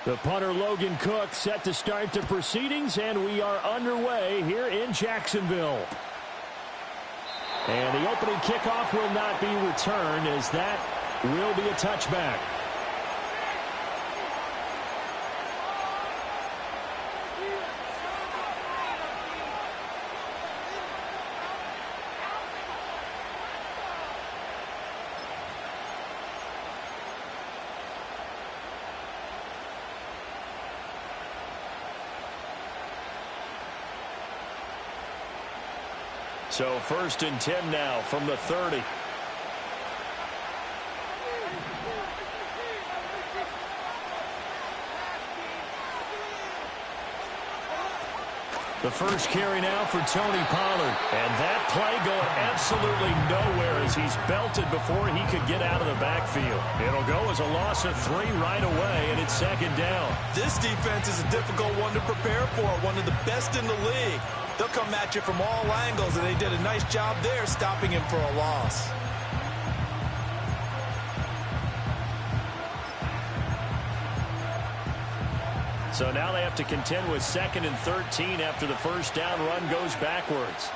The punter Logan Cook set to start the proceedings, and we are underway here in Jacksonville. And the opening kickoff will not be returned, as that will be a touchback. So 1st and 10 now from the 30. The first carry now for Tony Pollard. And that play going absolutely nowhere as he's belted before he could get out of the backfield. It'll go as a loss of 3 right away, and it's 2nd down. This defense is a difficult one to prepare for, one of the best in the league. They'll come at you from all angles, and they did a nice job there stopping him for a loss. So now they have to contend with 2nd and 13 after the first down run goes backwards.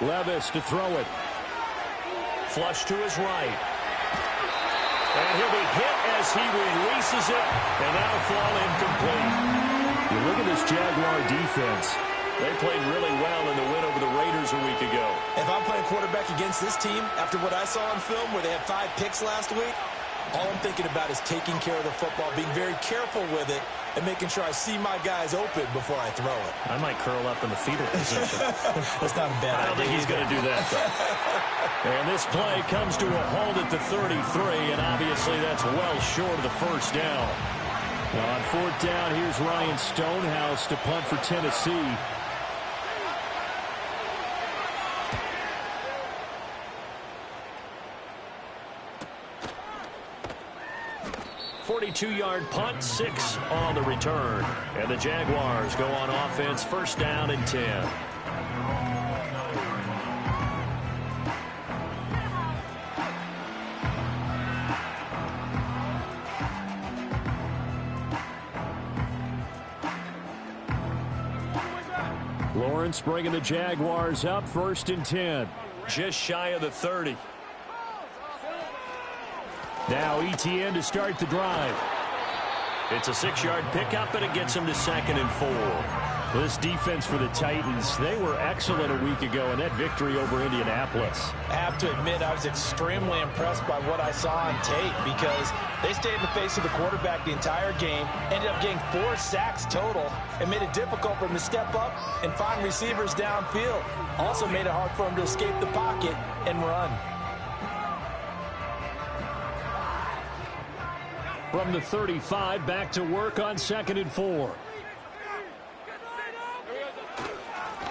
Levis to throw it. Flush to his right. And he'll be hit as he releases it, and that'll fall incomplete. You look at this Jaguar defense. They played really well in the win over the Raiders a week ago. If I'm playing quarterback against this team, after what I saw on film where they had 5 picks last week, all I'm thinking about is taking care of the football, being very careful with it, and making sure I see my guys open before I throw it. I might curl up in the fetal position. That's not a bad idea. I don't think he's going to do that, though. And this play comes to a halt at the 33, and obviously that's well short of the first down. Now on 4th down, here's Ryan Stonehouse to punt for Tennessee. 42-yard punt, 6 on the return. And the Jaguars go on offense, 1st down and 10. Lawrence bringing the Jaguars up, 1st and 10. Just shy of the 30. Now ETN to start the drive. It's a 6-yard pickup, and it gets him to 2nd and 4. This defense for the Titans, they were excellent a week ago in that victory over Indianapolis. I have to admit, I was extremely impressed by what I saw on tape because they stayed in the face of the quarterback the entire game, ended up getting 4 sacks total, and made it difficult for him to step up and find receivers downfield. Also made it hard for him to escape the pocket and run. From the 35, back to work on 2nd and 4.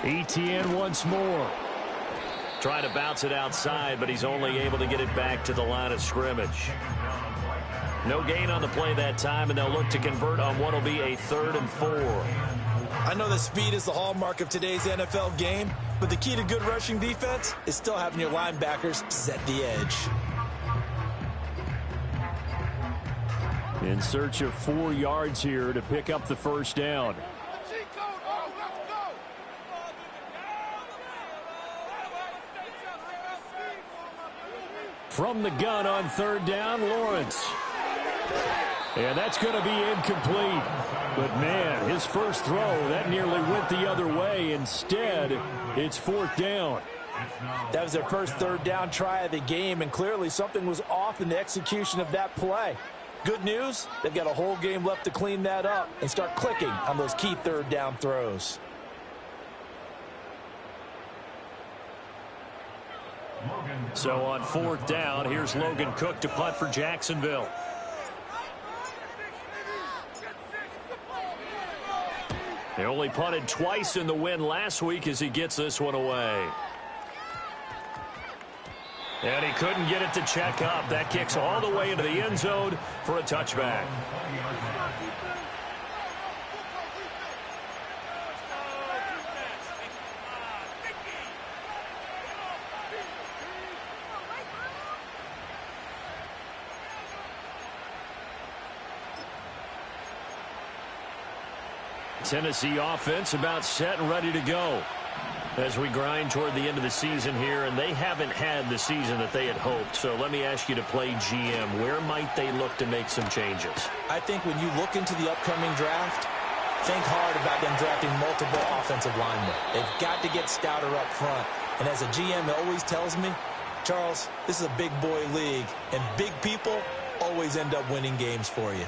ETN once more. Trying to bounce it outside, but he's only able to get it back to the line of scrimmage. No gain on the play that time, and they'll look to convert on what will be a 3rd and 4. I know that speed is the hallmark of today's NFL game, but the key to good rushing defense is still having your linebackers set the edge. In search of 4 yards here to pick up the 1st down. From the gun on 3rd down, Lawrence. And that's going to be incomplete. But, man, his first throw, that nearly went the other way. Instead, it's 4th down. That was their first 3rd down try of the game, and clearly something was off in the execution of that play. Good news, they've got a whole game left to clean that up and start clicking on those key 3rd down throws. So on 4th down, here's Logan Cook to punt for Jacksonville. They only punted twice in the win last week as he gets this one away. And he couldn't get it to check up. That kicks all the way into the end zone for a touchback. Tennessee offense about set and ready to go as we grind toward the end of the season here, and they haven't had the season that they had hoped. So let me ask you to play GM. Where might they look to make some changes? I think when you look into the upcoming draft, think hard about them drafting multiple offensive linemen. They've got to get stouter up front. And as a GM, it always tells me, Charles, this is a big boy league, and big people always end up winning games for you.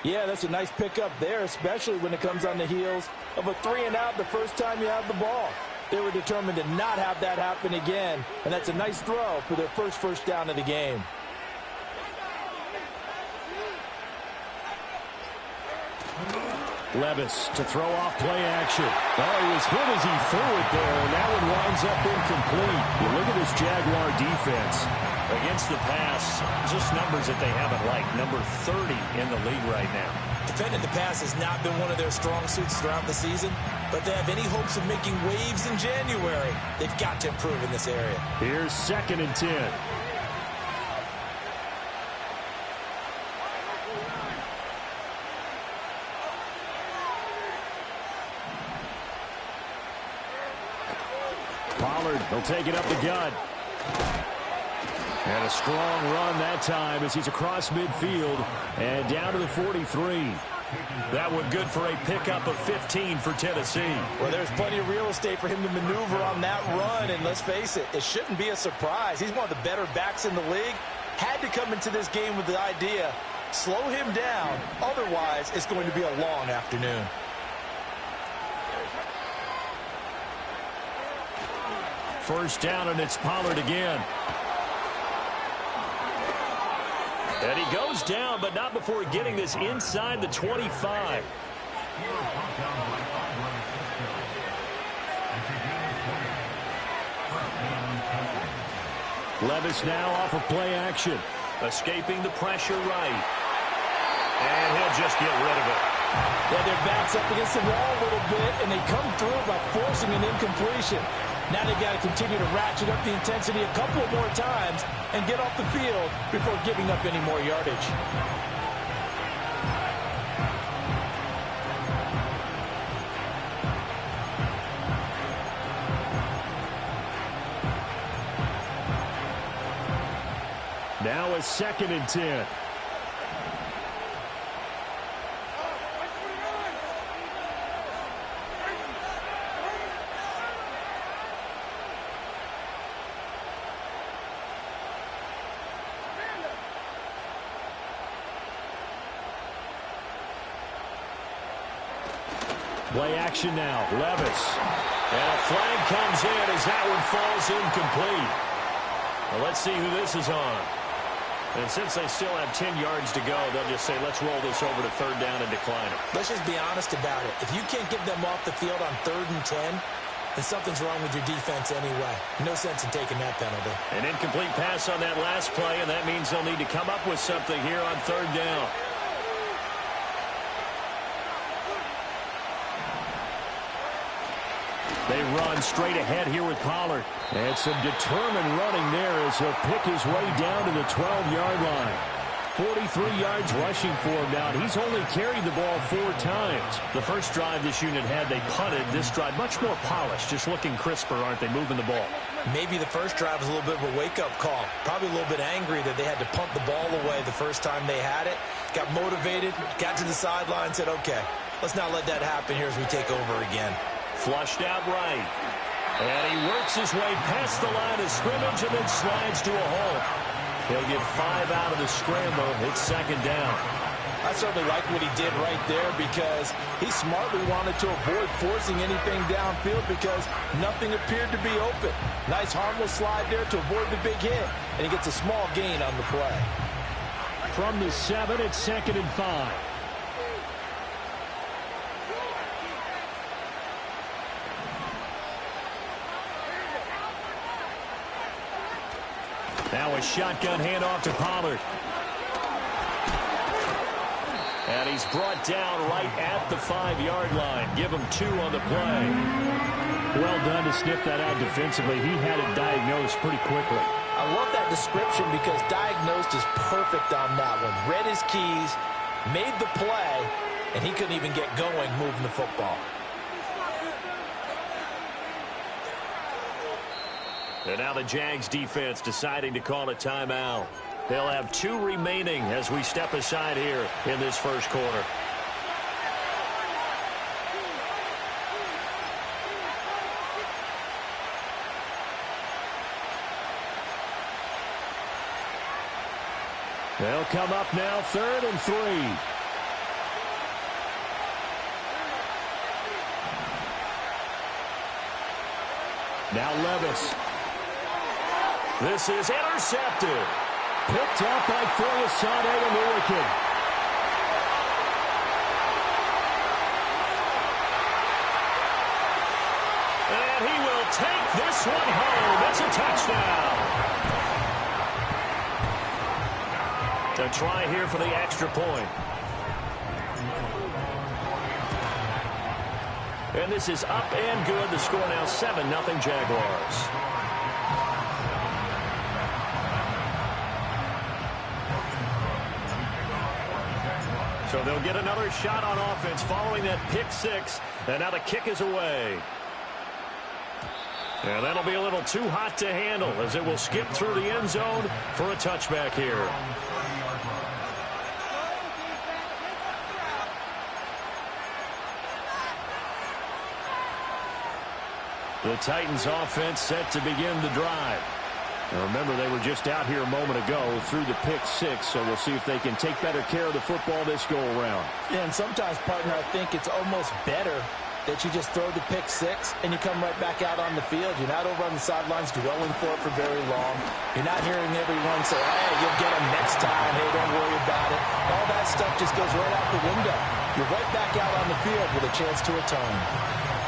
Yeah, that's a nice pickup there, especially when it comes on the heels of a 3-and-out the first time you have the ball. They were determined to not have that happen again, and that's a nice throw for their first down of the game. Levis to throw off play action. Oh, he was hit as he threw it there, and that one winds up incomplete. Well, look at this Jaguar defense. Against the pass, just numbers that they haven't liked. Number 30 in the league right now. Defending the pass has not been one of their strong suits throughout the season, but they have any hopes of making waves in January, they've got to improve in this area. Here's 2nd and 10. Pollard will take it up the gut. And a strong run that time as he's across midfield and down to the 43. That one good for a pickup of 15 for Tennessee. Well, there's plenty of real estate for him to maneuver on that run, and let's face it, it shouldn't be a surprise. He's one of the better backs in the league. Had to come into this game with the idea, slow him down, otherwise it's going to be a long afternoon. First down, and it's Pollard again. And he goes down, but not before getting this inside the 25. Levis now off of play action. Escaping the pressure right. And he'll just get rid of it. Yeah, their back's up against the wall a little bit, and they come through by forcing an incompletion. Now they've got to continue to ratchet up the intensity a couple of more times and get off the field before giving up any more yardage. Now it's 2nd and 10. Play action now. Levis. And a flag comes in as that one falls incomplete. Well, let's see who this is on. And since they still have 10 yards to go, they'll just say, let's roll this over to 3rd down and decline it. Let's just be honest about it. If you can't get them off the field on 3rd and 10, then something's wrong with your defense anyway. No sense in taking that penalty. An incomplete pass on that last play, and that means they'll need to come up with something here on 3rd down. They run straight ahead here with Pollard. And some determined running there as he'll pick his way down to the 12-yard line. 43 yards rushing for him now. He's only carried the ball 4 times. The first drive this unit had, they punted. This drive, much more polished, just looking crisper, aren't they, moving the ball? Maybe the first drive was a little bit of a wake-up call. Probably a little bit angry that they had to punt the ball away the first time they had it. Got motivated, got to the sideline, said, okay, let's not let that happen here as we take over again. Flushed out right. And he works his way past the line of scrimmage and then slides to a hole. He'll get 5 out of the scramble. It's 2nd down. I certainly like what he did right there because he smartly wanted to avoid forcing anything downfield because nothing appeared to be open. Nice harmless slide there to avoid the big hit, and he gets a small gain on the play. From the 7, it's 2nd and 5. Now a shotgun handoff to Pollard. And he's brought down right at the 5-yard line. Give him 2 on the play. Well done to sniff that out defensively. He had it diagnosed pretty quickly. I love that description because diagnosed is perfect on that one. Read his keys, made the play, and he couldn't even get going moving the football. And now the Jags defense deciding to call a timeout. They'll have 2 remaining as we step aside here in this first quarter. They'll come up now 3rd and 3. Now Levis. This is intercepted. Picked up by Foyesade and Ulrich. And he will take this one home. It's a touchdown. A try here for the extra point. And this is up and good. The score now 7-0 Jaguars. So they'll get another shot on offense following that pick 6. And now the kick is away. And that'll be a little too hot to handle as it will skip through the end zone for a touchback here. The Titans offense set to begin the drive. Now remember, they were just out here a moment ago through the pick 6, so we'll see if they can take better care of the football this go-around. Yeah, and sometimes, partner, I think it's almost better that you just throw the pick 6 and you come right back out on the field. You're not over on the sidelines dwelling for it for very long. You're not hearing everyone say, hey, you'll get them next time. Hey, don't worry about it. All that stuff just goes right out the window. You're right back out on the field with a chance to atone.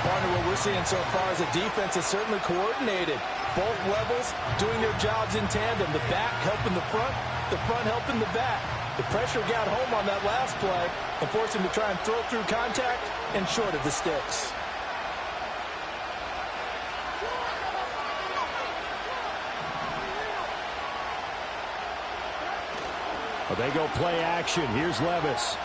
Partner, what we're seeing so far is a defense is certainly coordinated. Both levels doing their jobs in tandem. The back helping the front helping the back. The pressure got home on that last play and forced him to try and throw through contact and short of the sticks. Well, they go play action. Here's Levis.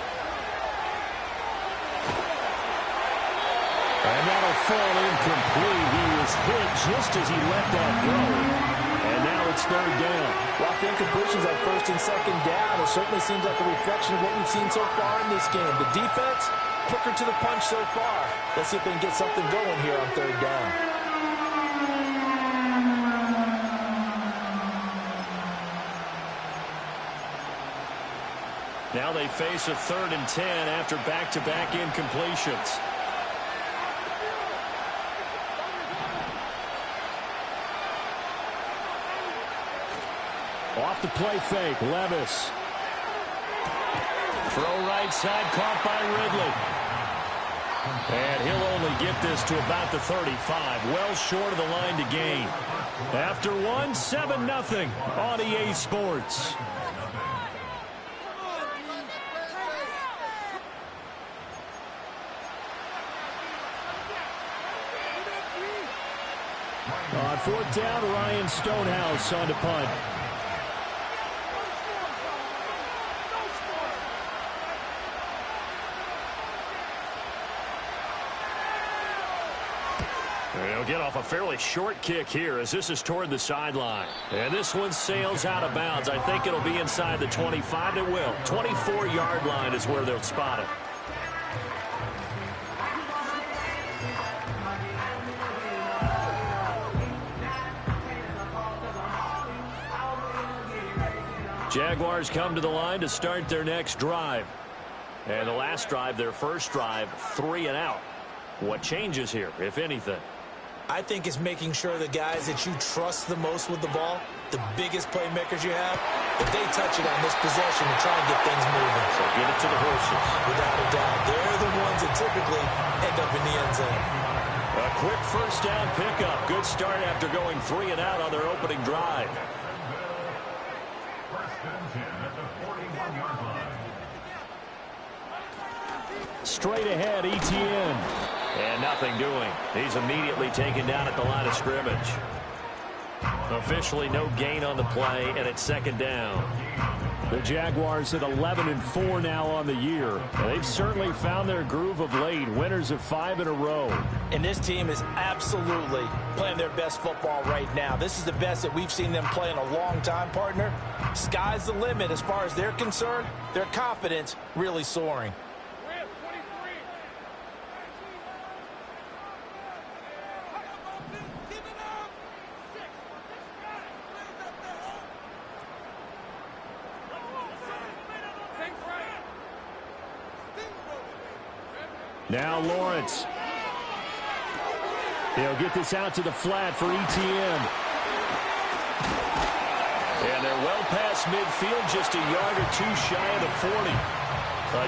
And that'll fall incomplete. He was hit just as he let that go. And now it's 3rd down. Well, the incompletions on 1st and 2nd down, it certainly seems like a reflection of what we've seen so far in this game. The defense, quicker to the punch so far. Let's see if they can get something going here on 3rd down. Now they face a 3rd and 10 after back-to-back incompletions. Off the play fake, Levis. Throw right side, caught by Ridley. And he'll only get this to about the 35, well short of the line to gain. After 7-0 on EA Sports. On 4th down, Ryan Stonehouse on to punt. They'll get off a fairly short kick here as this is toward the sideline. And this one sails out of bounds. I think it'll be inside the 25. It will. 24-yard line is where they'll spot it. Jaguars come to the line to start their next drive. And the last drive, their first drive, 3 and out. What changes here, if anything? I think it's making sure the guys that you trust the most with the ball, the biggest playmakers you have, that they touch it on this possession and try and get things moving. So get it to the horses. Without a doubt. They're the ones that typically end up in the end zone. A quick first down pickup. Good start after going 3 and out on their opening drive. Straight ahead, Etienne. And nothing doing. He's immediately taken down at the line of scrimmage. Officially no gain on the play, and it's 2nd down. The Jaguars at 11-4 now on the year. They've certainly found their groove of late. Winners of 5 in a row. And this team is absolutely playing their best football right now. This is the best that we've seen them play in a long time, partner. Sky's the limit as far as they're concerned. Their confidence really soaring. Now Lawrence. They'll get this out to the flat for ETN. And they're well past midfield, just a yard or two shy of the 40.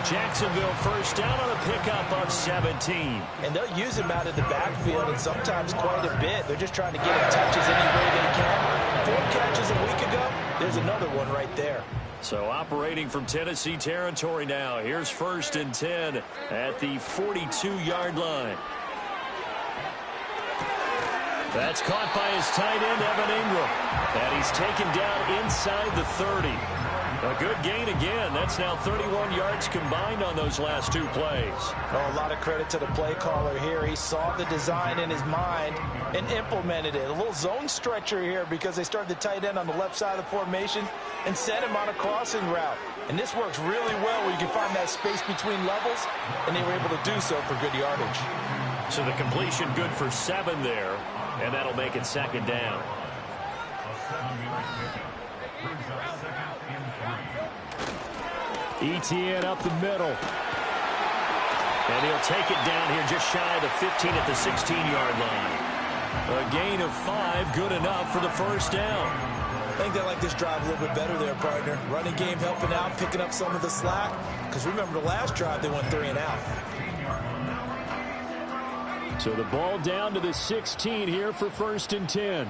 Jacksonville first down on a pickup of 17. And they'll use him out of the backfield, and sometimes quite a bit. They're just trying to get him touches any way they can. 4 catches a week ago. There's another one right there. So operating from Tennessee territory now. Here's 1st and 10 at the 42-yard line. That's caught by his tight end, Evan Ingram. And he's taken down inside the 30. A good gain again. That's now 31 yards combined on those last 2 plays. Oh, a lot of credit to the play caller here. He saw the design in his mind and implemented it. A little zone stretcher here because they started the tight end on the left side of the formation and sent him on a crossing route. And this works really well where you can find that space between levels, and they were able to do so for good yardage. So the completion good for 7 there, and that'll make it 2nd down. ETN up the middle. And he'll take it down here just shy of the 15 at the 16-yard line. A gain of 5, good enough for the 1st down. I think they like this drive a little bit better there, partner. Running game helping out, picking up some of the slack. Because remember the last drive, they went 3 and out. So the ball down to the 16 here for 1st and 10.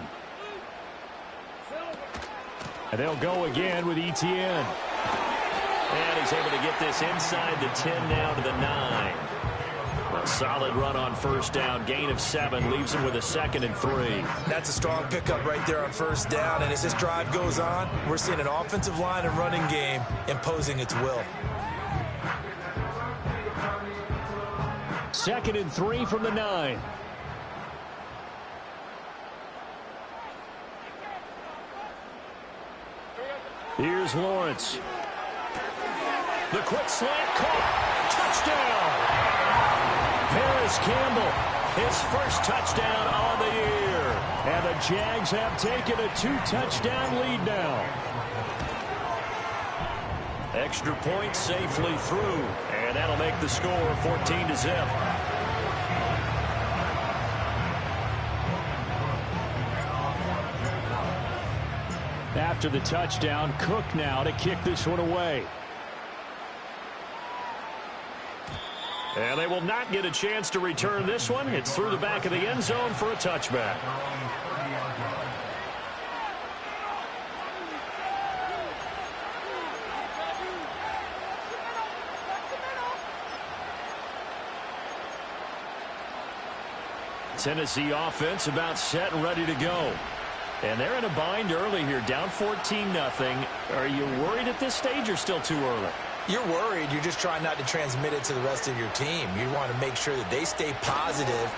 And they'll go again with ETN. And he's able to get this inside the 10 now to the 9. A solid run on 1st down. Gain of 7 leaves him with a 2nd and 3. That's a strong pickup right there on 1st down. And as this drive goes on, we're seeing an offensive line and running game imposing its will. 2nd and 3 from the 9. Here's Lawrence. The quick slant caught. Touchdown. Paris Campbell, his first touchdown on the year. And the Jags have taken a 2-touchdown lead now. Extra point safely through. And that'll make the score 14-0. After the touchdown, Cook now to kick this one away. And they will not get a chance to return this one. It's through the back of the end zone for a touchback. Tennessee offense about set and ready to go. And they're in a bind early here, down 14-0. Are you worried at this stage or still too early? You're worried. You're just trying not to transmit it to the rest of your team. You want to make sure that they stay positive.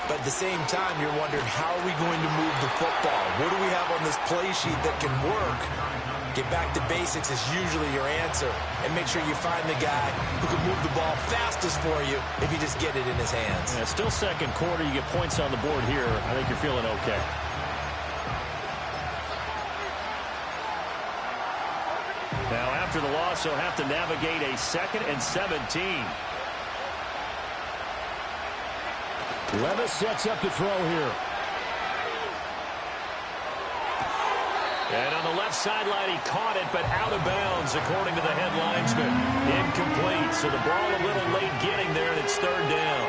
But at the same time, you're wondering, how are we going to move the football? What do we have on this play sheet that can work? Get back to basics is usually your answer. And make sure you find the guy who can move the ball fastest for you if you just get it in his hands. Yeah, still 2nd quarter. You get points on the board here. I think you're feeling okay. Now, after the loss, he'll have to navigate a 2nd and 17. Levis sets up to throw here. And on the left sideline, he caught it, but out of bounds, according to the head linesman. Incomplete, so the ball a little late getting there, and it's 3rd down.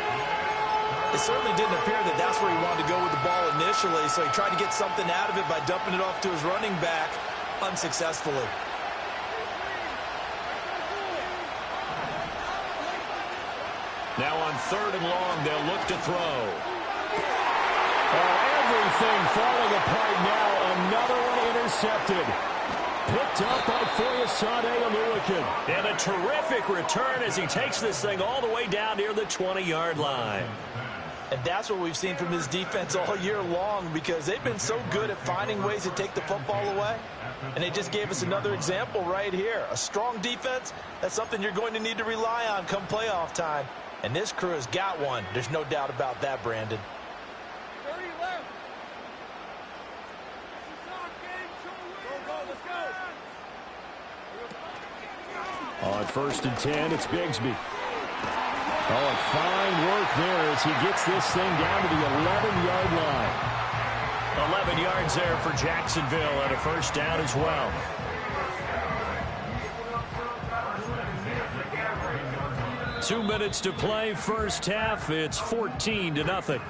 It certainly didn't appear that that's where he wanted to go with the ball initially, so he tried to get something out of it by dumping it off to his running back unsuccessfully. Now on 3rd and long, they'll look to throw. Oh, everything falling apart now. Another one intercepted. picked up by Foyesade Oluwakin. And a terrific return as he takes this thing all the way down near the 20-yard line. And that's what we've seen from this defense all year long, because they've been so good at finding ways to take the football away. And they just gave us another example right here. A strong defense, that's something you're going to need to rely on come playoff time. And this crew has got one. There's no doubt about that, Brandon. On 1st and 10, it's Bigsby. Oh, and fine work there as he gets this thing down to the 11-yard line. 11 yards there for Jacksonville and a first down as well. Two minutes to play, first half. It's 14-0.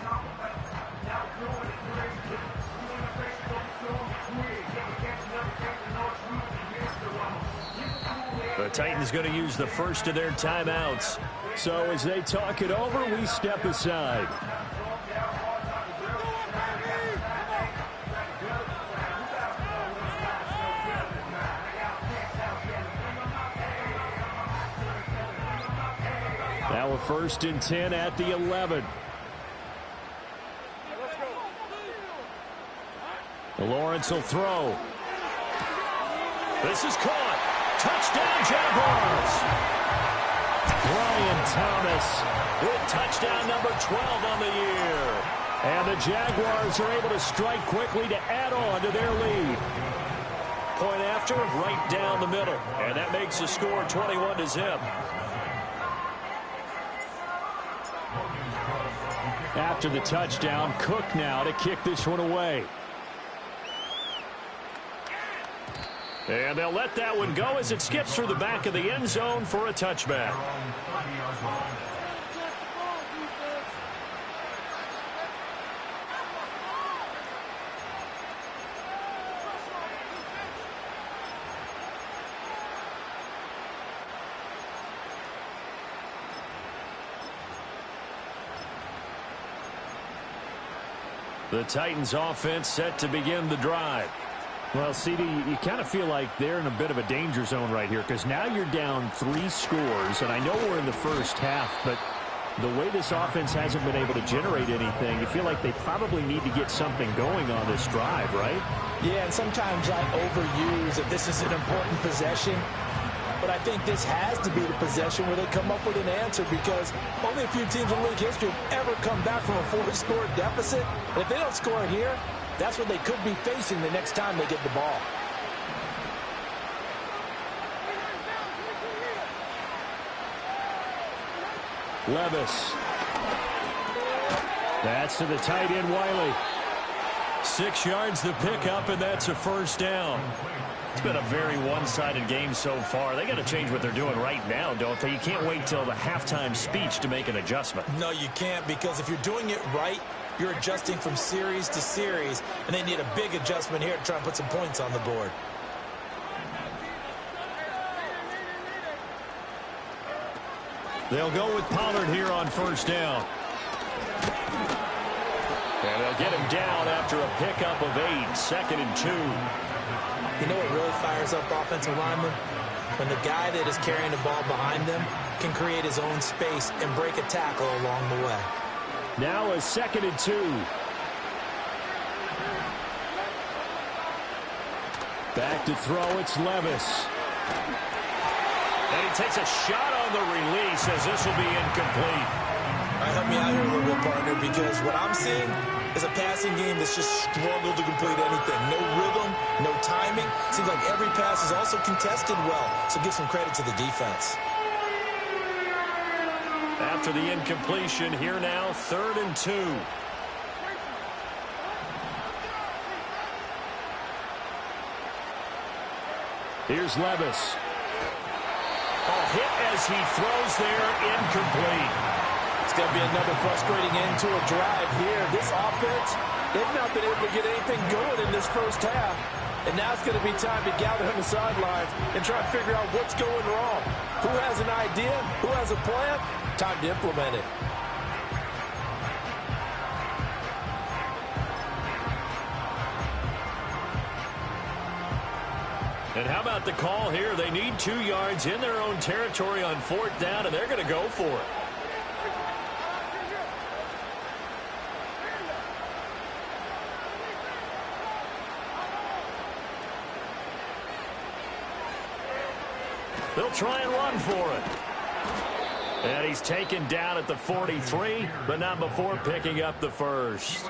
The Titans going to use the first of their timeouts. So as they talk it over, we step aside. Now a 1st and 10 at the 11. Lawrence will throw. This is caught. Touchdown, Jaguars. Brian Thomas with touchdown number 12 on the year. And the Jaguars are able to strike quickly to add on to their lead. Point after, right down the middle. And that makes the score 21-0. After the touchdown, Cook now to kick this one away. And they'll let that one go as it skips through the back of the end zone for a touchback. The Titans offense set to begin the drive. Well, CD, you kind of feel like they're in a bit of a danger zone right here because now you're down 3 scores, and I know we're in the first half, but the way this offense hasn't been able to generate anything, you feel like they probably need to get something going on this drive, right? Yeah, and sometimes I overuse that this is an important possession, but I think this has to be the possession where they come up with an answer because only a few teams in league history have ever come back from a 4-score deficit, and if they don't score here, that's what they could be facing the next time they get the ball. Levis. That's to the tight end, Wiley. 6 yards the pickup, and that's a first down. It's been a very one-sided game so far. They got to change what they're doing right now, don't they? You can't wait till the halftime speech to make an adjustment. No, you can't, because if you're doing it right, you're adjusting from series to series, and they need a big adjustment here to try and put some points on the board. They'll go with Pollard here on first down. And they'll get him down after a pickup of 8, 2nd and 2. You know what really fires up offensive linemen? When the guy that is carrying the ball behind them can create his own space and break a tackle along the way. Now a 2nd and 2. Back to throw, it's Levis. And he takes a shot on the release as this will be incomplete. All right, help me out here a little bit, partner, because what I'm seeing is a passing game that's just struggled to complete anything. No rhythm, no timing. Seems like every pass is also contested well, so give some credit to the defense. After the incompletion, here now, 3rd and 2. Here's Levis. A hit as he throws there, incomplete. It's going to be another frustrating end to a drive here. This offense, they've not been able to get anything going in this first half. And now it's going to be time to gather on the sidelines and try to figure out what's going wrong. Who has an idea? Who has a plan? Time to implement it. And how about the call here? They need 2 yards in their own territory on 4th down, and they're going to go for it. They'll try and run for it. And he's taken down at the 43, but not before picking up the first.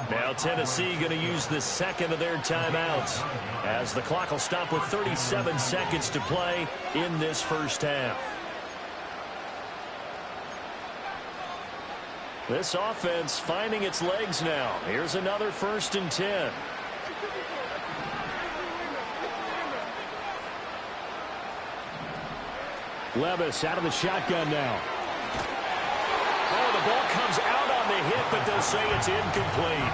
Now Tennessee going to use the second of their timeouts, as the clock will stop with 37 seconds to play in this first half. This offense finding its legs now. Here's another 1st and 10. Levis out of the shotgun now. Oh, the ball comes out on the hit, but they'll say it's incomplete.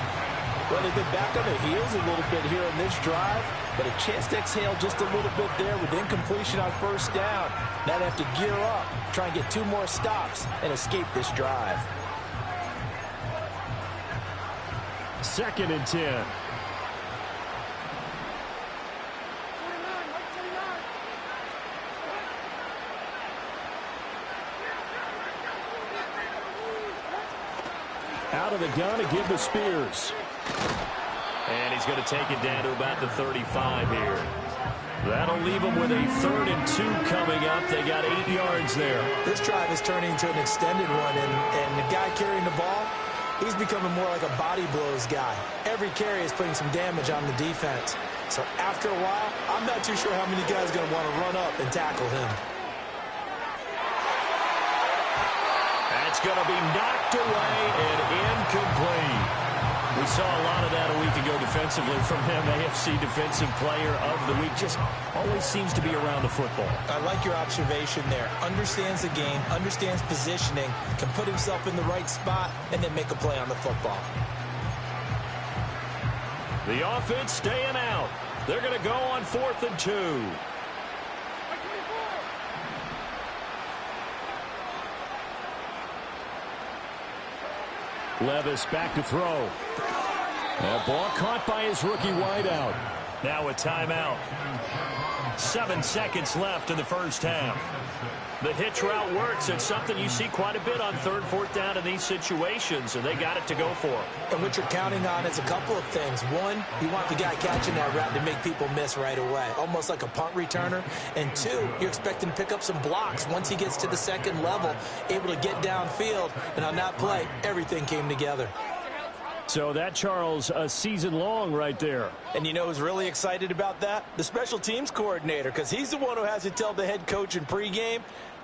Well, they've been back on their heels a little bit here in this drive, but a chance to exhale just a little bit there with incompletion on 1st down. Now they have to gear up, try and get 2 more stops, and escape this drive. 2nd and 10. Out of the gun to give to Spears. And he's going to take it down to about the 35 here. That'll leave them with a 3rd and 2 coming up. They got 8 yards there. This drive is turning into an extended one, and the guy carrying the ball, he's becoming more like a body blows guy. Every carry is putting some damage on the defense. So after a while, I'm not too sure how many guys are going to want to run up and tackle him. That's going to be knocked away and incomplete. We saw a lot of that a week ago defensively from him. AFC Defensive Player of the Week. Just always seems to be around the football. I like your observation there. Understands the game, understands positioning, can put himself in the right spot, and then make a play on the football. The offense staying out. They're going to go on 4th and 2. Levis back to throw. That ball caught by his rookie wideout. Now a timeout. 7 seconds left in the first half. The hitch route works. It's something you see quite a bit on 3rd, 4th down in these situations, and they got it to go for. And what you're counting on is a couple of things. One, you want the guy catching that route to make people miss right away, almost like a punt returner. And 2, you're expecting to pick up some blocks once he gets to the 2nd level, able to get downfield. And on that play, everything came together. So that, Charles, a season long right there. And you know who's really excited about that? The special teams coordinator, because he's the one who has to tell the head coach in pregame,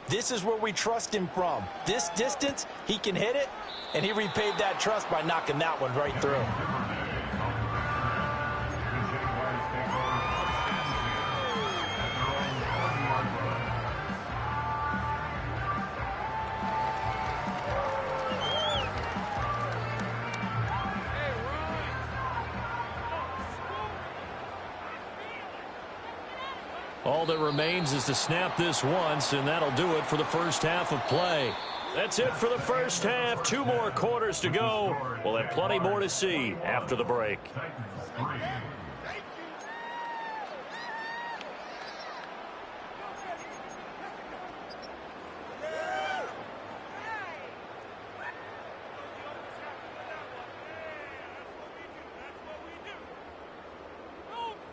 this is where we trust him from. This distance, he can hit it, and he repaid that trust by knocking that one right through. All that remains is to snap this once, and that'll do it for the first half of play. That's it for the first half. 2 more quarters to go. We'll have plenty more to see after the break.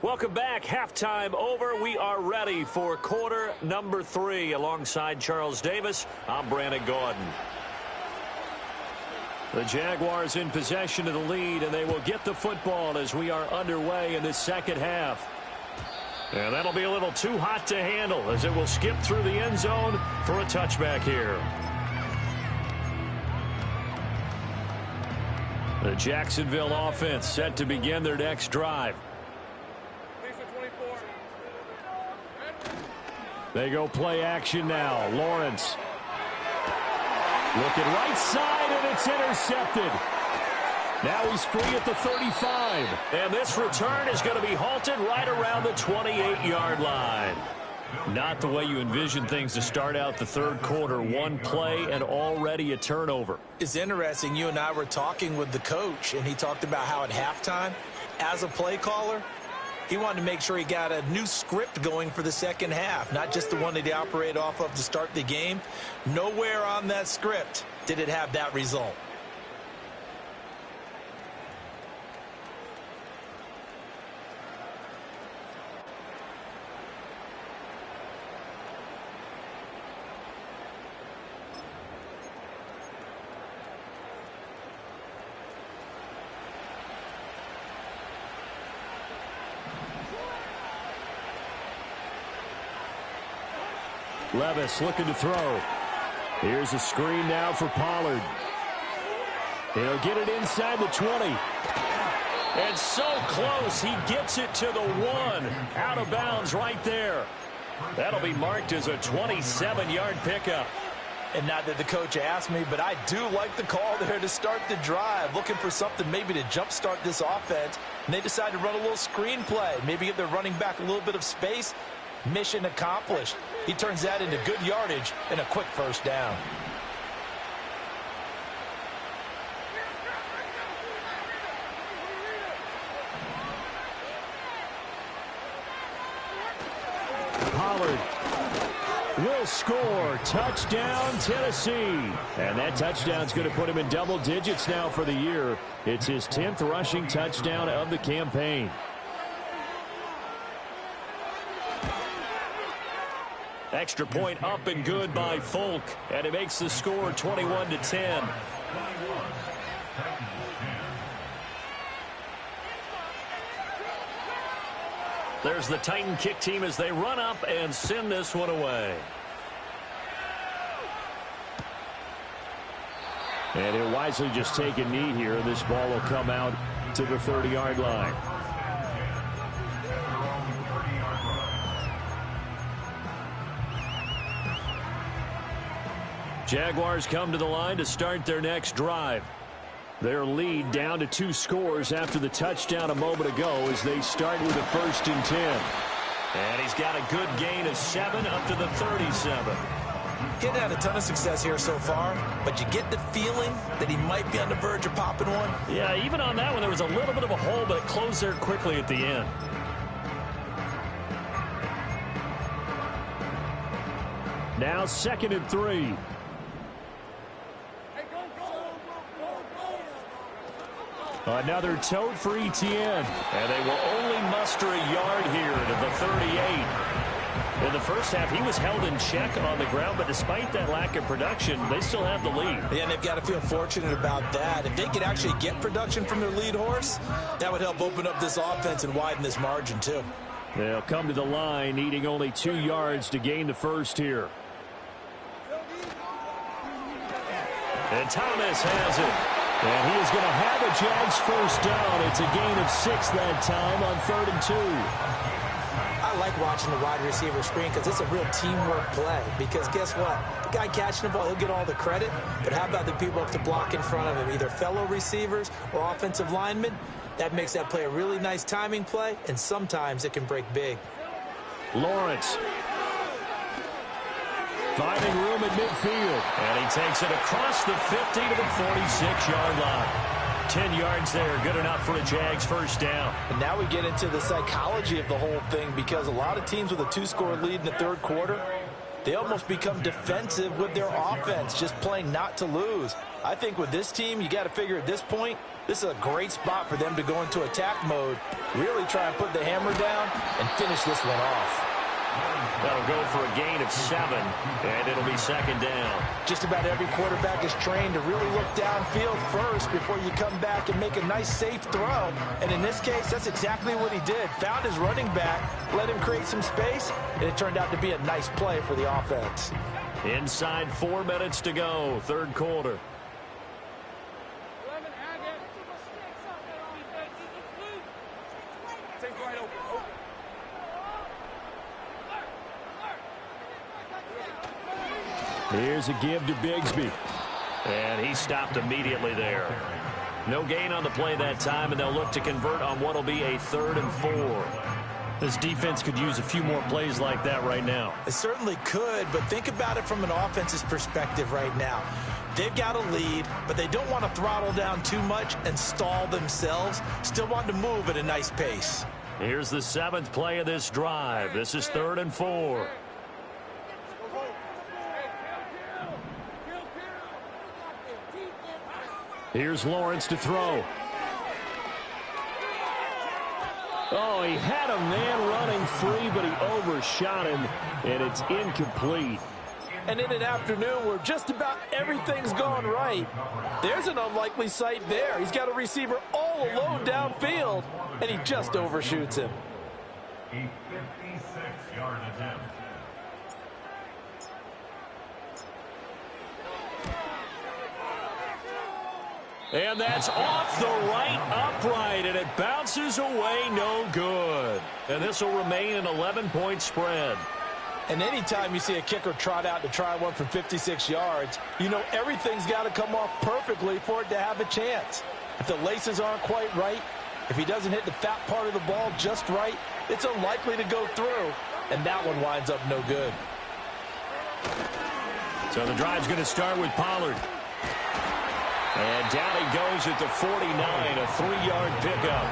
Welcome back. Halftime over. We are ready for quarter number 3. Alongside Charles Davis, I'm Brandon Gaudin. The Jaguars in possession of the lead, and they will get the football as we are underway in the second half. And that'll be a little too hot to handle as it will skip through the end zone for a touchback here. The Jacksonville offense set to begin their next drive. They go play action now. Lawrence. Looking right side, and it's intercepted. Now he's free at the 35. And this return is going to be halted right around the 28-yard line. Not the way you envision things to start out the 3rd quarter. 1 play and already a turnover. It's interesting. You and I were talking with the coach, and he talked about how at halftime, as a play caller, He wanted to make sure he got a new script going for the second half, not just the one that he operated off of to start the game. Nowhere on that script did it have that result. Levis looking to throw. Here's a screen now for Pollard. He'll get it inside the 20. And so close, he gets it to the 1. Out of bounds right there. That'll be marked as a 27-yard pickup. And not that the coach asked me, but I do like the call there to start the drive. Looking for something maybe to jumpstart this offense. And they decide to run a little screen play. Maybe give their running back a little bit of space. Mission accomplished. He turns that into good yardage and a quick first down. Pollard will score. Touchdown, Tennessee. And that touchdown's going to put him in double digits now for the year. It's his 10th rushing touchdown of the campaign. Extra point up and good by Folk, and it makes the score 21-10. There's the Titan kick team as they run up and send this one away. And he'll wisely just take a knee here. This ball will come out to the 30-yard line. Jaguars come to the line to start their next drive. Their lead down to 2 scores after the touchdown a moment ago as they start with a 1st and 10. And he's got a good gain of 7 up to the 37. He's had a ton of success here so far, but you get the feeling that he might be on the verge of popping one. Yeah, even on that one, there was a little bit of a hole, but it closed there quickly at the end. Now 2nd and 3. Another tote for Etienne. And they will only muster a yard here to the 38. In the first half, he was held in check on the ground, but despite that lack of production, they still have the lead. Yeah, and they've got to feel fortunate about that. If they could actually get production from their lead horse, that would help open up this offense and widen this margin, too. They'll come to the line, needing only 2 yards to gain the first here. And Thomas has it. And he is going to have a Jags first down. It's a gain of 6 that time on 3rd and 2. I like watching the wide receiver screen because it's a real teamwork play. Because guess what? The guy catching the ball, he'll get all the credit. But how about the people up to block in front of him, either fellow receivers or offensive linemen? That makes that play a really nice timing play, and sometimes it can break big. Lawrence finding room at midfield. And he takes it across the 50 to the 46-yard line. 10 yards there, good enough for a Jags first down. And now we get into the psychology of the whole thing, because a lot of teams with a 2-score lead in the 3rd quarter, they almost become defensive with their offense, just playing not to lose. I think with this team, you got to figure at this point, this is a great spot for them to go into attack mode, really try and put the hammer down and finish this one off. That'll go for a gain of 7, and it'll be 2nd down. Just about every quarterback is trained to really look downfield first before you come back and make a nice, safe throw. And in this case, that's exactly what he did. Found his running back, let him create some space, and it turned out to be a nice play for the offense. Inside 4 minutes to go, 3rd quarter. Here's a give to Bigsby. And he stopped immediately there. No gain on the play that time, and they'll look to convert on what will be a 3rd and 4. This defense could use a few more plays like that right now. It certainly could, but think about it from an offense's perspective right now. They've got a lead, but they don't want to throttle down too much and stall themselves. Still want to move at a nice pace. Here's the 7th play of this drive. This is 3rd and 4. Here's Lawrence to throw. Oh, he had a man running free, but he overshot him, and it's incomplete. And in an afternoon where just about everything's gone right, there's an unlikely sight there. He's got a receiver all alone downfield, and he just overshoots him. A 56-yard attempt. And that's off the right upright, and it bounces away no good. And this will remain an 11-point spread. And anytime you see a kicker trot out to try one from 56 yards, you know everything's got to come off perfectly for it to have a chance. If the laces aren't quite right, if he doesn't hit the fat part of the ball just right, it's unlikely to go through, and that one winds up no good. So the drive's going to start with Pollard. And down he goes at the 49, a 3-yard pickup.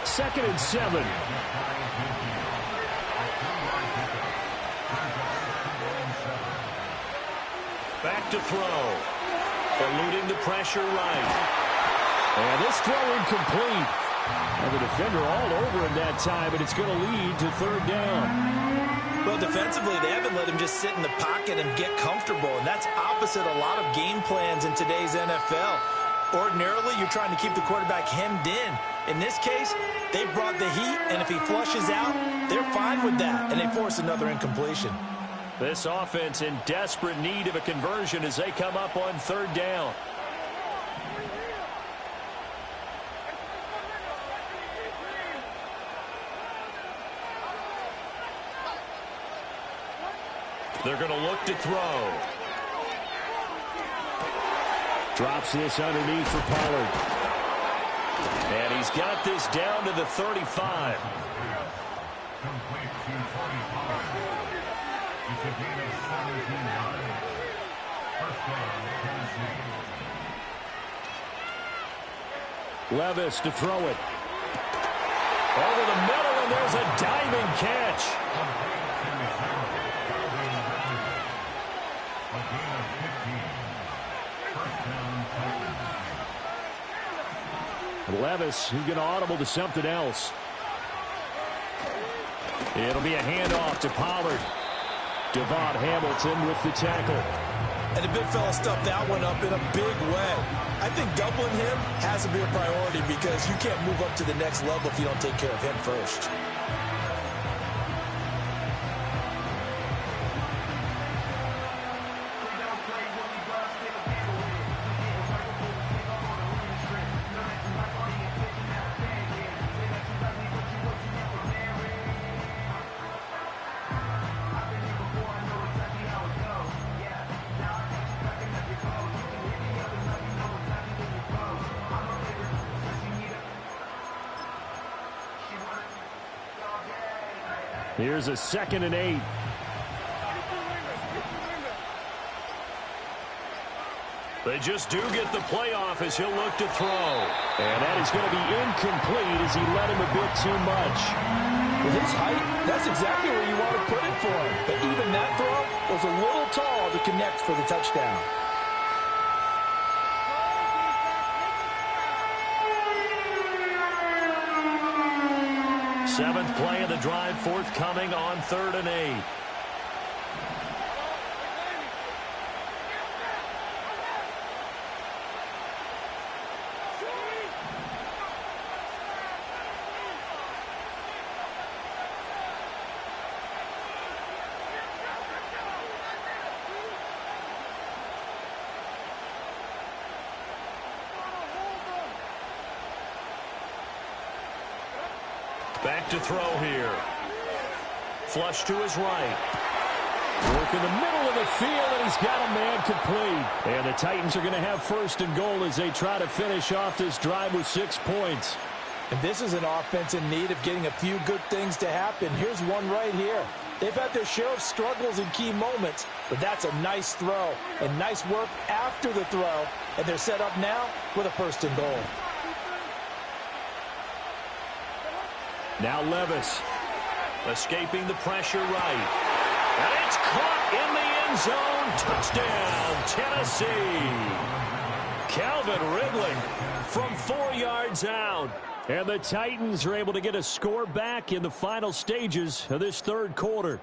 2nd and 7. Back to throw. Eluding the pressure right. And this throw incomplete. And the defender all over him that time, but it's going to lead to 3rd down. Well, defensively, they haven't let him just sit in the pocket and get comfortable, and that's opposite a lot of game plans in today's NFL. Ordinarily, you're trying to keep the quarterback hemmed in. In this case, they brought the heat, and if he flushes out, they're fine with that, and they force another incompletion. This offense in desperate need of a conversion as they come up on 3rd down. They're going to look to throw. Drops this underneath for Pollard. And he's got this down to the 35. Complete to Tony Pollard. It's a gain of 17 yards. First down, Tennessee. Levis to throw it. Over the middle, and there's a diving catch. Levis, who's going to audible to something else. It'll be a handoff to Pollard. Devon Hamilton with the tackle. And the big fella stuffed that one up in a big way. I think doubling him has to be a priority because you can't move up to the next level if you don't take care of him first. Here's a 2nd and 8. They just do get the playoff as he'll look to throw. And that is going to be incomplete as he let him a bit too much. With his height, that's exactly where you want to put it for him. But even that throw was a little tall to connect for the touchdown. Seventh play of the drive forthcoming on 3rd and 8. Back to throw here. Flush to his right. Work in the middle of the field, and he's got a man complete. And the Titans are going to have 1st and goal as they try to finish off this drive with 6 points. And this is an offense in need of getting a few good things to happen. Here's one right here. They've had their share of struggles in key moments, but that's a nice throw and nice work after the throw. And they're set up now with a 1st and goal. Now Levis. Escaping the pressure right. And it's caught in the end zone. Touchdown, Tennessee. Calvin Ridley from 4 yards out. And the Titans are able to get a score back in the final stages of this third quarter.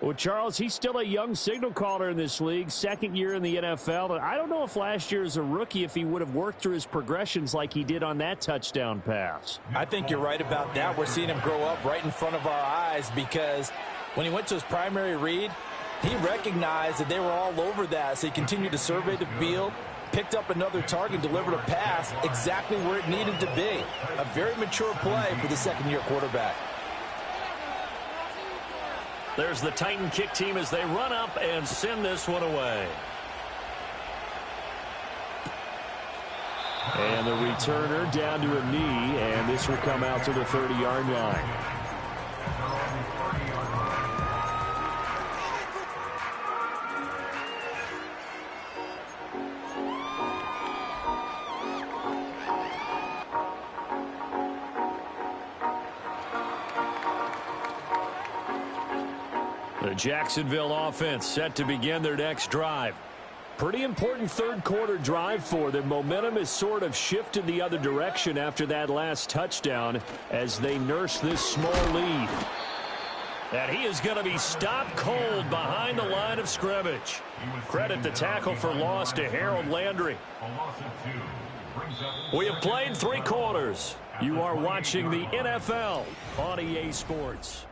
Well, Charles, he's still a young signal caller in this league, second year in the NFL. I don't know if last year as a rookie, if he would have worked through his progressions like he did on that touchdown pass. I think you're right about that. We're seeing him grow up right in front of our eyes because when he went to his primary read, he recognized that they were all over that, so he continued to survey the field, picked up another target, delivered a pass exactly where it needed to be. A very mature play for the second-year quarterback. There's the Titan kick team as they run up and send this one away. And the returner down to a knee, and this will come out to the 30-yard line. The Jacksonville offense set to begin their next drive. Pretty important third quarter drive for them. Momentum has sort of shifted the other direction after that last touchdown as they nurse this small lead. And he is going to be stopped cold behind the line of scrimmage. Credit the tackle for loss to Harold Landry. We have played 3 quarters. You are watching the NFL on EA Sports.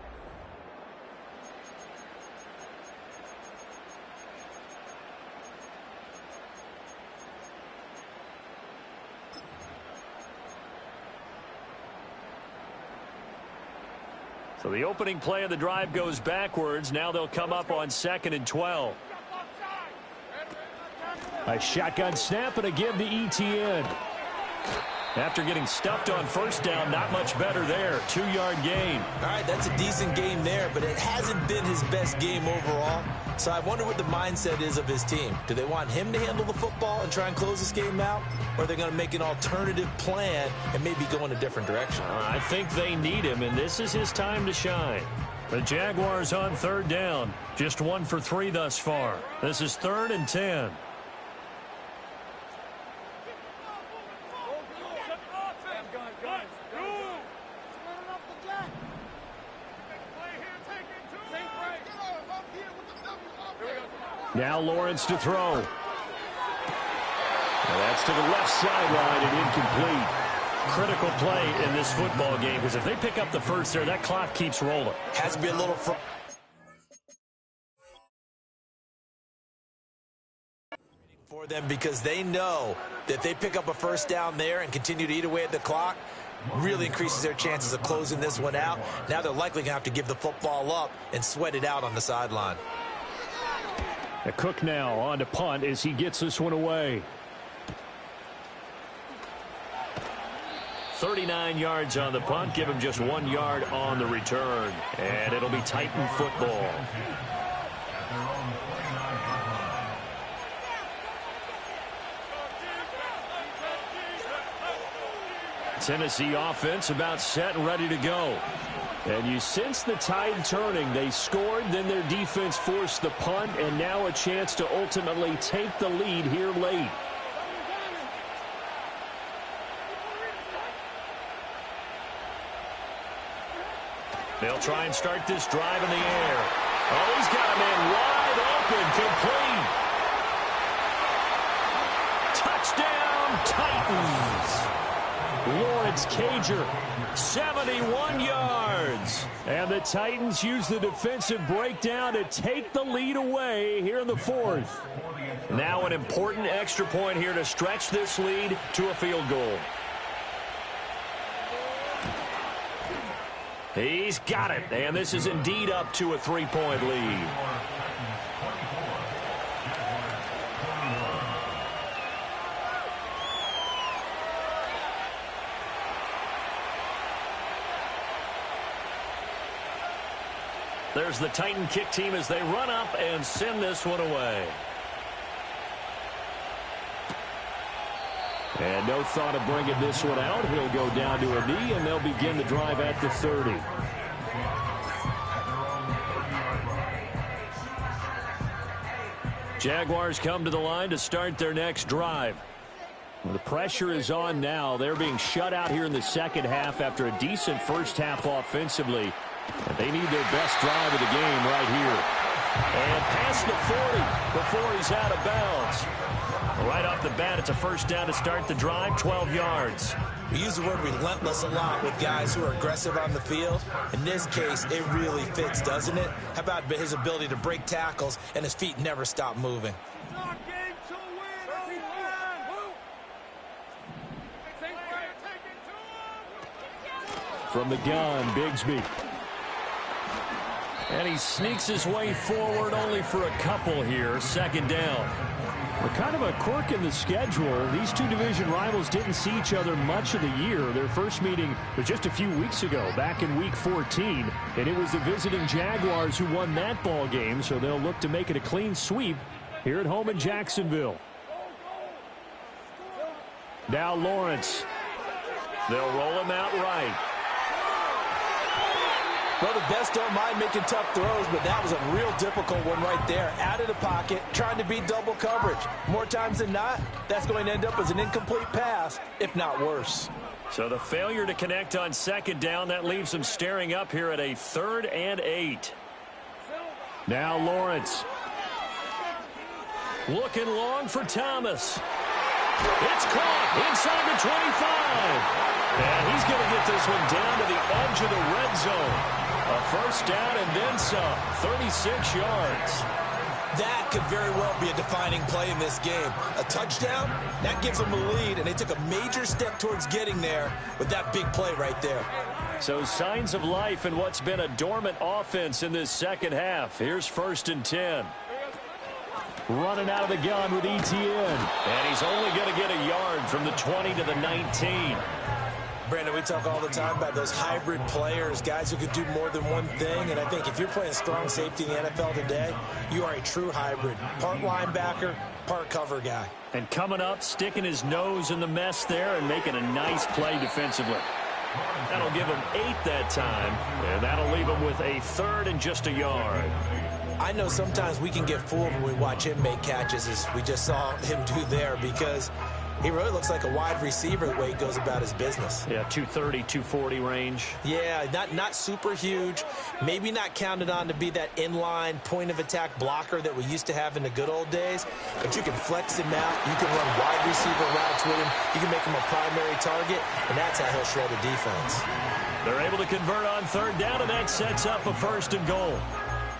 So the opening play of the drive goes backwards. Now they'll come up on 2nd and 12. A shotgun snap and again to ETN. After getting stuffed on first down, not much better there. 2-yard gain. All right, that's a decent game there, but it hasn't been his best game overall. So I wonder what the mindset is of his team. Do they want him to handle the football and try and close this game out? Or are they going to make an alternative plan and maybe go in a different direction? I think they need him, and this is his time to shine. The Jaguars on 3rd down. Just 1 for 3 thus far. This is 3rd and 10. Now Lawrence to throw. And that's to the left sideline and incomplete. Critical play in this football game because if they pick up the first there, that clock keeps rolling. Has to be a little for them because they know that if they pick up a first down there and continue to eat away at the clock, really increases their chances of closing this one out. Now they're likely going to have to give the football up and sweat it out on the sideline. Cook now on to punt as he gets this one away. 39 yards on the punt. Give him just 1 yard on the return. And it'll be Titan football. Tennessee offense about set and ready to go. And you sense the tide turning. They scored, then their defense forced the punt, and now a chance to ultimately take the lead here late. They'll try and start this drive in the air. Oh, he's got a man wide open, complete. Touchdown, Titans. Lawrence Cager, 71 yards. And the Titans use the defensive breakdown to take the lead away here in the 4th. Now an important extra point here to stretch this lead to a field goal. He's got it, and this is indeed up to a 3-point lead. There's the Titan kick team as they run up and send this one away. And no thought of bringing this one out. He'll go down to a knee, and they'll begin the drive at the 30. Jaguars come to the line to start their next drive. Well, the pressure is on now. They're being shut out here in the second half after a decent first half offensively. And they need their best drive of the game right here. And past the 40 before he's out of bounds. Right off the bat, it's a first down to start the drive, 12 yards. We use the word relentless a lot with guys who are aggressive on the field. In this case, it really fits, doesn't it? How about his ability to break tackles and his feet never stop moving? From the gun, Bigsby. And he sneaks his way forward only for a couple here. Second down. Well, kind of a quirk in the schedule. These two division rivals didn't see each other much of the year. Their first meeting was just a few weeks ago, back in Week 14. And it was the visiting Jaguars who won that ball game, so they'll look to make it a clean sweep here at home in Jacksonville. Now Lawrence. They'll roll him out right. Well, the best don't mind making tough throws, but that was a real difficult one right there. Out of the pocket, trying to beat double coverage. More times than not, that's going to end up as an incomplete pass, if not worse. So the failure to connect on second down, that leaves them staring up here at a 3rd and 8. Now Lawrence. Looking long for Thomas. It's caught inside the 25. And he's going to get this one down to the edge of the red zone. A first down and then some, 36 yards. That could very well be a defining play in this game. A touchdown, that gives them a lead, and they took a major step towards getting there with that big play right there. So signs of life in what's been a dormant offense in this second half. Here's 1st and 10. Running out of the gun with Etienne. And he's only going to get a yard from the 20 to the 19. Brandon, we talk all the time about those hybrid players, guys who could do more than one thing. And I think if you're playing strong safety in the NFL today, you are a true hybrid. Part linebacker, part cover guy. And coming up, sticking his nose in the mess there and making a nice play defensively. That'll give him 8 that time. And that'll leave him with a 3rd and just a yard. I know sometimes we can get fooled when we watch him make catches, as we just saw him do there, because he really looks like a wide receiver the way he goes about his business. Yeah, 230, 240 range. Yeah, not super huge. Maybe not counted on to be that inline point-of-attack blocker that we used to have in the good old days. But you can flex him out. You can run wide receiver routes with him. You can make him a primary target, and that's how he'll shred a defense. They're able to convert on 3rd down, and that sets up a 1st and goal.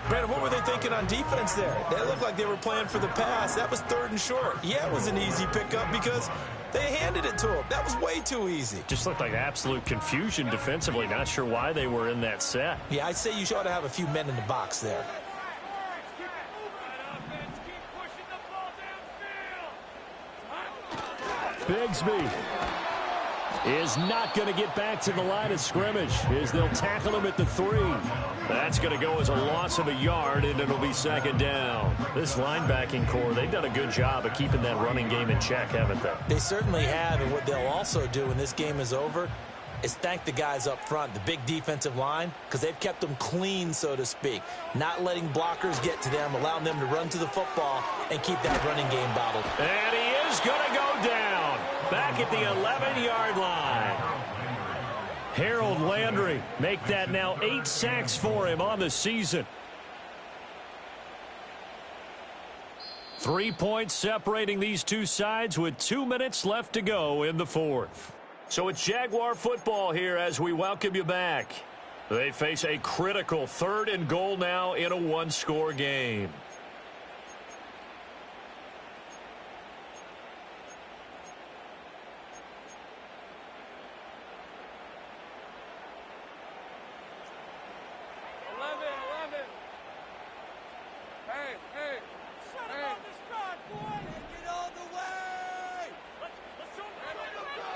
Brandon, what were they thinking on defense there? They looked like they were playing for the pass. That was 3rd and short. Yeah, it was an easy pickup because they handed it to him. That was way too easy. Just looked like absolute confusion defensively. Not sure why they were in that set. Yeah, I'd say you ought to have a few men in the box there. Bigsby is not going to get back to the line of scrimmage as they'll tackle him at the 3. That's going to go as a loss of a yard, and it'll be 2nd down. This linebacking core, they've done a good job of keeping that running game in check, haven't they? They certainly have, and what they'll also do when this game is over is thank the guys up front, the big defensive line, because they've kept them clean, so to speak. Not letting blockers get to them, allowing them to run to the football and keep that running game bottled. And he is going to go down back at the 11-yard line. Harold Landry make that now 8 sacks for him on the season. 3 points separating these two sides with 2 minutes left to go in the 4th. So it's Jaguar football here as we welcome you back. They face a critical 3rd and goal now in a 1-score game.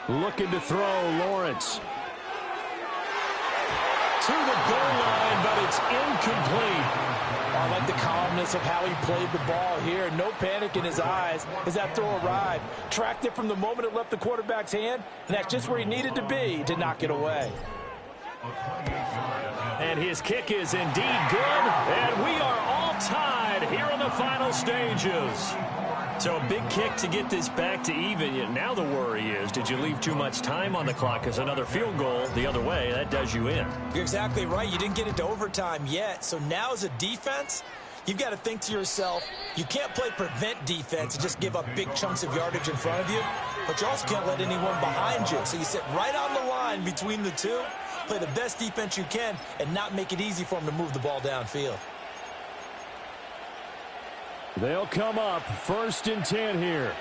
Looking to throw, Lawrence. To the goal line, but it's incomplete. I like the calmness of how he played the ball here. No panic in his eyes as that throw arrived. Tracked it from the moment it left the quarterback's hand, and that's just where he needed to be to knock it away. And his kick is indeed good, and we are all tied here in the final stages. So a big kick to get this back to even. Now the worry is, did you leave too much time on the clock? Because another field goal the other way, that does you in. You're exactly right. You didn't get into overtime yet. So now as a defense, you've got to think to yourself, you can't play prevent defense and just give up big chunks of yardage in front of you, but you also can't let anyone behind you. So you sit right on the line between the two, play the best defense you can, and not make it easy for them to move the ball downfield. They'll come up 1st and 10 here.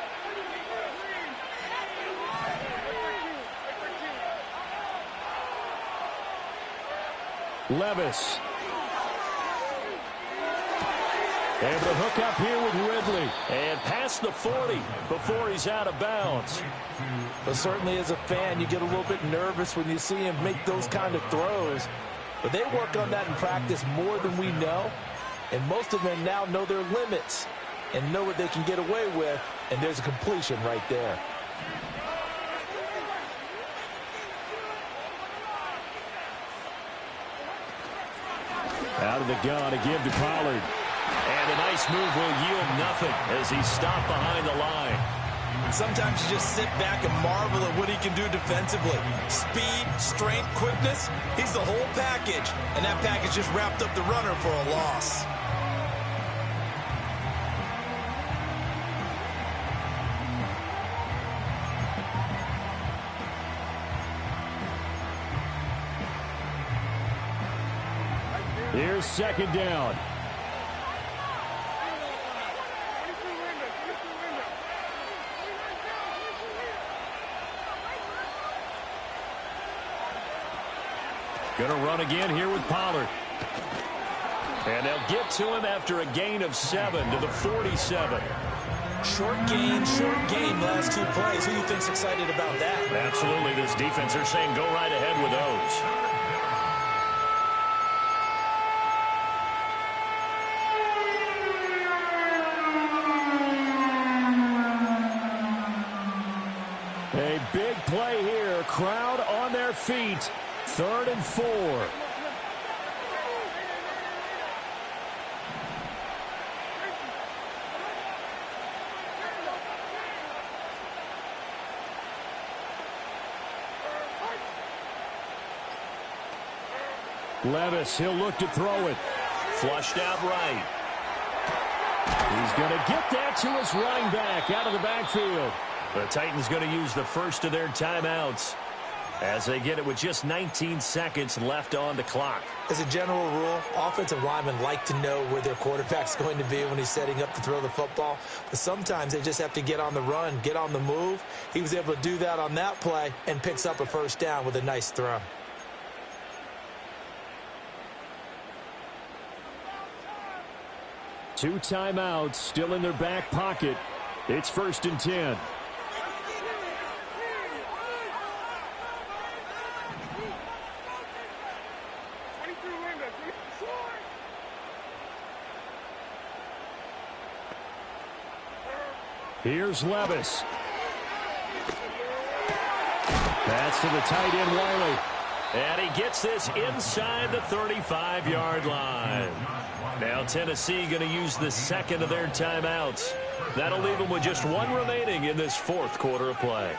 Levis. Able to hook up here with Ridley. And past the 40 before he's out of bounds. But certainly as a fan, you get a little bit nervous when you see him make those kind of throws. But they work on that in practice more than we know. And most of them now know their limits and know what they can get away with. And there's a completion right there. Out of the gun to give to Pollard. And a nice move will yield nothing as he's stopped behind the line. Sometimes you just sit back and marvel at what he can do defensively. Speed, strength, quickness, he's the whole package. And that package just wrapped up the runner for a loss. Here's 2nd down. Gonna run again here with Pollard. And they'll get to him after a gain of 7 to the 47. Short game, last 2 plays. Who do you think's excited about that? Absolutely, this defense, they're saying go right ahead with those. A big play here. Crowd on their feet. 3rd and 4. Levis, he'll look to throw it. Flushed out right. He's going to get that to his running back out of the backfield. The Titans going to use the first of their timeouts as they get it with just 19 seconds left on the clock. As a general rule, offensive linemen like to know where their quarterback's going to be when he's setting up to throw the football. But sometimes they just have to get on the run, get on the move. He was able to do that on that play and picks up a 1st down with a nice throw. Two timeouts still in their back pocket. It's 1st and 10. Here's Levis. Pass to the tight end, Wiley. And he gets this inside the 35-yard line. Now Tennessee going to use the 2nd of their timeouts. That'll leave them with just 1 remaining in this 4th quarter of play.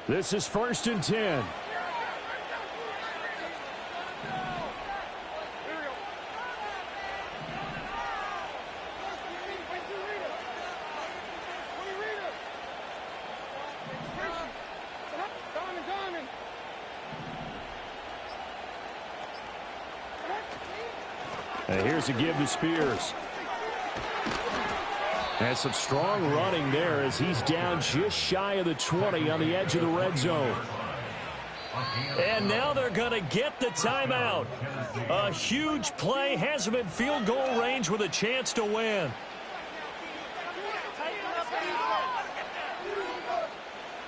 This is 1st and 10. And here's a give to Spears. And some strong running there as he's down just shy of the 20 on the edge of the red zone. And now they're going to get the timeout. A huge play, has them in field goal range with a chance to win.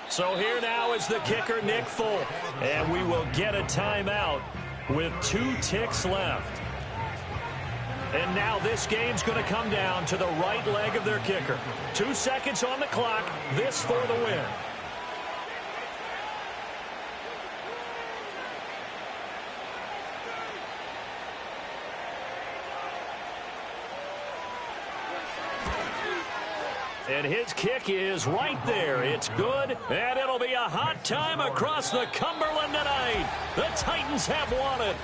So here now is the kicker, Nick Folk. And we will get a timeout with 2 ticks left. And now this game's going to come down to the right leg of their kicker. 2 seconds on the clock. This for the win. And his kick is right there. It's good, and it'll be a hot time across the Cumberland tonight. The Titans have won it.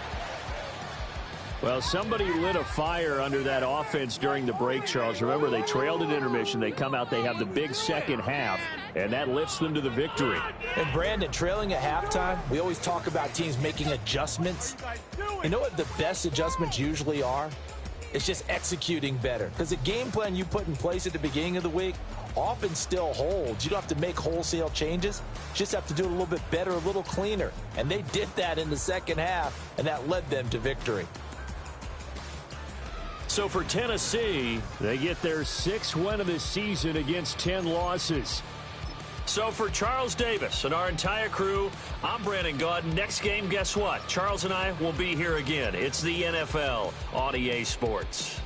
Well, somebody lit a fire under that offense during the break, Charles. Remember, they trailed at intermission. They come out, they have the big second half, and that lifts them to the victory. And, Brandon, trailing at halftime, we always talk about teams making adjustments. You know what the best adjustments usually are? It's just executing better. Because the game plan you put in place at the beginning of the week often still holds. You don't have to make wholesale changes. You just have to do it a little bit better, a little cleaner. And they did that in the second half, and that led them to victory. So for Tennessee, they get their 6th win of the season against 10 losses. So for Charles Davis and our entire crew, I'm Brandon Gaud. Next game, guess what? Charles and I will be here again. It's the NFL on EA Sports.